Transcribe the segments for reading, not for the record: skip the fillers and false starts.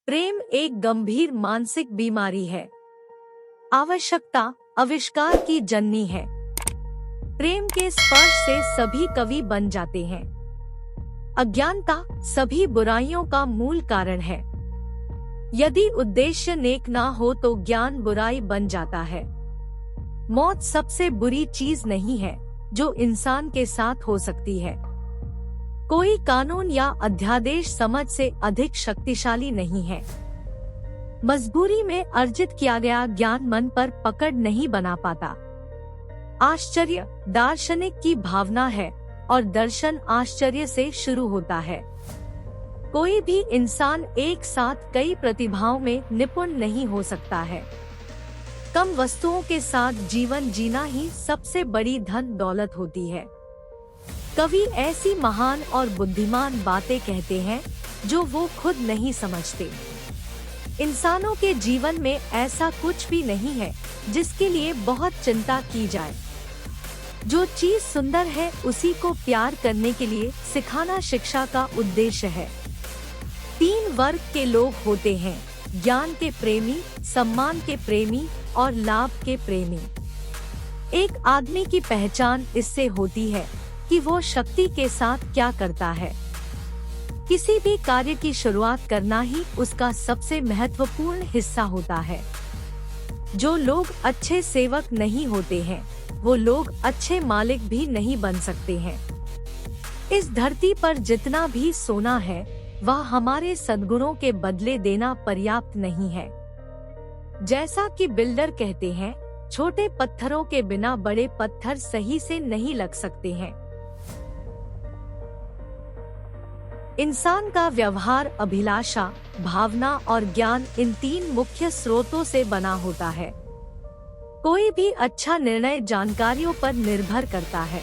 प्रेम एक गंभीर मानसिक बीमारी है। आवश्यकता आविष्कार की जननी है। प्रेम के स्पर्श से सभी कवि बन जाते हैं। अज्ञानता सभी बुराइयों का मूल कारण है। यदि उद्देश्य नेक ना हो तो ज्ञान बुराई बन जाता है। मौत सबसे बुरी चीज नहीं है जो इंसान के साथ हो सकती है। कोई कानून या अध्यादेश समझ से अधिक शक्तिशाली नहीं है। मजबूरी में अर्जित किया गया ज्ञान मन पर पकड़ नहीं बना पाता। आश्चर्य दार्शनिक की भावना है और दर्शन आश्चर्य से शुरू होता है। कोई भी इंसान एक साथ कई प्रतिभाओं में निपुण नहीं हो सकता है। कम वस्तुओं के साथ जीवन जीना ही सबसे बड़ी धन दौलत होती है। कवि ऐसी महान और बुद्धिमान बातें कहते हैं जो वो खुद नहीं समझते। इंसानों के जीवन में ऐसा कुछ भी नहीं है जिसके लिए बहुत चिंता की जाए। जो चीज सुंदर है उसी को प्यार करने के लिए सिखाना शिक्षा का उद्देश्य है। 3 वर्ग के लोग होते हैं: ज्ञान के प्रेमी, सम्मान के प्रेमी और लाभ के प्रेमी। एक आदमी की पहचान इससे होती है कि वो शक्ति के साथ क्या करता है। किसी भी कार्य की शुरुआत करना ही उसका सबसे महत्वपूर्ण हिस्सा होता है। जो लोग अच्छे सेवक नहीं होते हैं, वो लोग अच्छे मालिक भी नहीं बन सकते हैं। इस धरती पर जितना भी सोना है, वह हमारे सद्गुणों के बदले देना पर्याप्त नहीं है। जैसा कि बिल्डर कहते हैं, छोटे पत्थरों के बिना बड़े पत्थर सही से नहीं लग सकते हैं। इंसान का व्यवहार अभिलाषा, भावना और ज्ञान इन 3 मुख्य स्रोतों से बना होता है। कोई भी अच्छा निर्णय जानकारियों पर निर्भर करता है,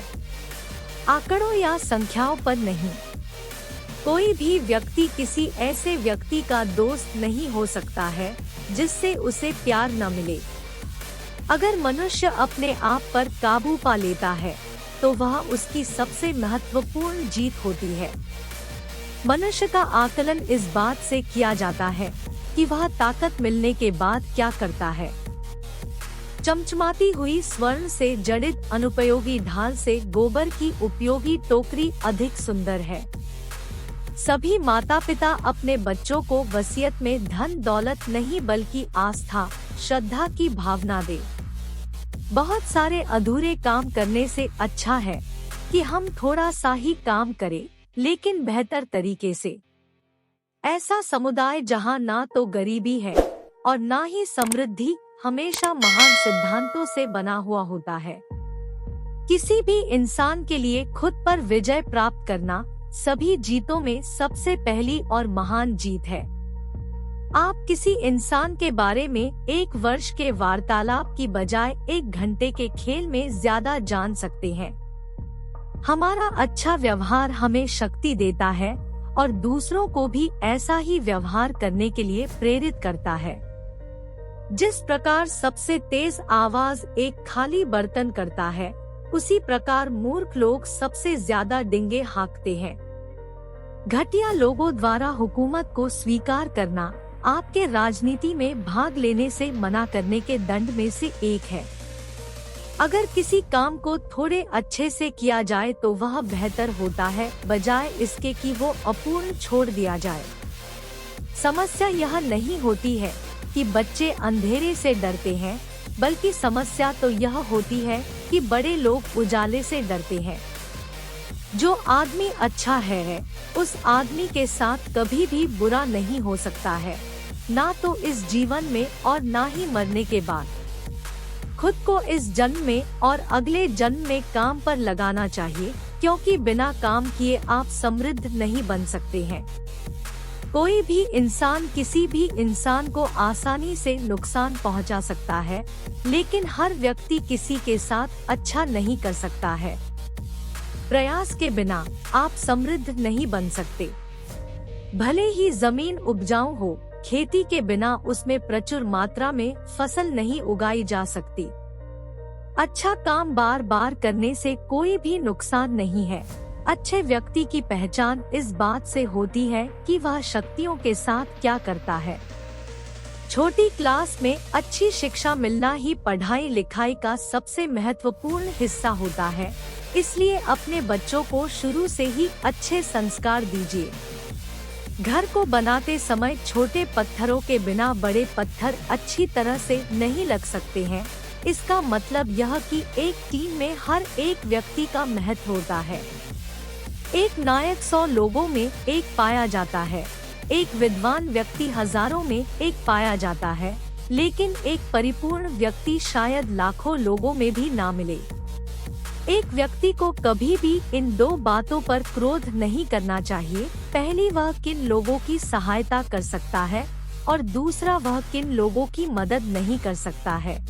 आंकड़ों या संख्याओं पर नहीं। कोई भी व्यक्ति किसी ऐसे व्यक्ति का दोस्त नहीं हो सकता है जिससे उसे प्यार न मिले। अगर मनुष्य अपने आप पर काबू पा लेता है तो वह उसकी सबसे महत्वपूर्ण जीत होती है। मनुष्य का आकलन इस बात से किया जाता है कि वह ताकत मिलने के बाद क्या करता है। चमचमाती हुई स्वर्ण से जड़ित अनुपयोगी ढाल से गोबर की उपयोगी टोकरी अधिक सुंदर है। सभी माता पिता अपने बच्चों को वसीयत में धन दौलत नहीं बल्कि आस्था, श्रद्धा की भावना दे। बहुत सारे अधूरे काम करने से अच्छा है कि हम थोड़ा सा ही काम करें, लेकिन बेहतर तरीके से। ऐसा समुदाय जहां ना तो गरीबी है और ना ही समृद्धि हमेशा महान सिद्धांतों से बना हुआ होता है। किसी भी इंसान के लिए खुद पर विजय प्राप्त करना सभी जीतों में सबसे पहली और महान जीत है। आप किसी इंसान के बारे में 1 वर्ष के वार्तालाप की बजाय 1 घंटे के खेल में ज्यादा जान सकते हैं। हमारा अच्छा व्यवहार हमें शक्ति देता है और दूसरों को भी ऐसा ही व्यवहार करने के लिए प्रेरित करता है। जिस प्रकार सबसे तेज आवाज एक खाली बर्तन करता है, उसी प्रकार मूर्ख लोग सबसे ज्यादा डिंगे हाँकते हैं। घटिया लोगों द्वारा हुकूमत को स्वीकार करना आपके राजनीति में भाग लेने से मना करने के दंड में से एक है। अगर किसी काम को थोड़े अच्छे से किया जाए तो वह बेहतर होता है, बजाय इसके कि वो अपूर्ण छोड़ दिया जाए। समस्या यह नहीं होती है कि बच्चे अंधेरे से डरते हैं, बल्कि समस्या तो यह होती है कि बड़े लोग उजाले से डरते हैं। जो आदमी अच्छा है, उस आदमी के साथ कभी भी बुरा नहीं हो सकता है, ना तो इस जीवन में और ना ही मरने के बाद। खुद को इस जन्म में और अगले जन्म में काम पर लगाना चाहिए, क्योंकि बिना काम किए आप समृद्ध नहीं बन सकते हैं। कोई भी इंसान किसी भी इंसान को आसानी से नुकसान पहुंचा सकता है, लेकिन हर व्यक्ति किसी के साथ अच्छा नहीं कर सकता है। प्रयास के बिना आप समृद्ध नहीं बन सकते। भले ही जमीन उपजाऊ हो, खेती के बिना उसमें प्रचुर मात्रा में फसल नहीं उगाई जा सकती। अच्छा काम बार बार करने से कोई भी नुकसान नहीं है, अच्छे व्यक्ति की पहचान इस बात से होती है कि वह शक्तियों के साथ क्या करता है। छोटी क्लास में अच्छी शिक्षा मिलना ही पढ़ाई लिखाई का सबसे महत्वपूर्ण हिस्सा होता है, इसलिए अपने बच्चों को शुरू से ही अच्छे संस्कार दीजिए। घर को बनाते समय छोटे पत्थरों के बिना बड़े पत्थर अच्छी तरह से नहीं लग सकते हैं। इसका मतलब यह कि एक टीम में हर एक व्यक्ति का महत्व होता है। एक नायक 100 लोगों में एक पाया जाता है, एक विद्वान व्यक्ति हजारों में एक पाया जाता है, लेकिन एक परिपूर्ण व्यक्ति शायद लाखों लोगों में भी ना मिले। एक व्यक्ति को कभी भी इन दो बातों पर क्रोध नहीं करना चाहिए। पहली, वह किन लोगों की सहायता कर सकता है और दूसरा, वह किन लोगों की मदद नहीं कर सकता है।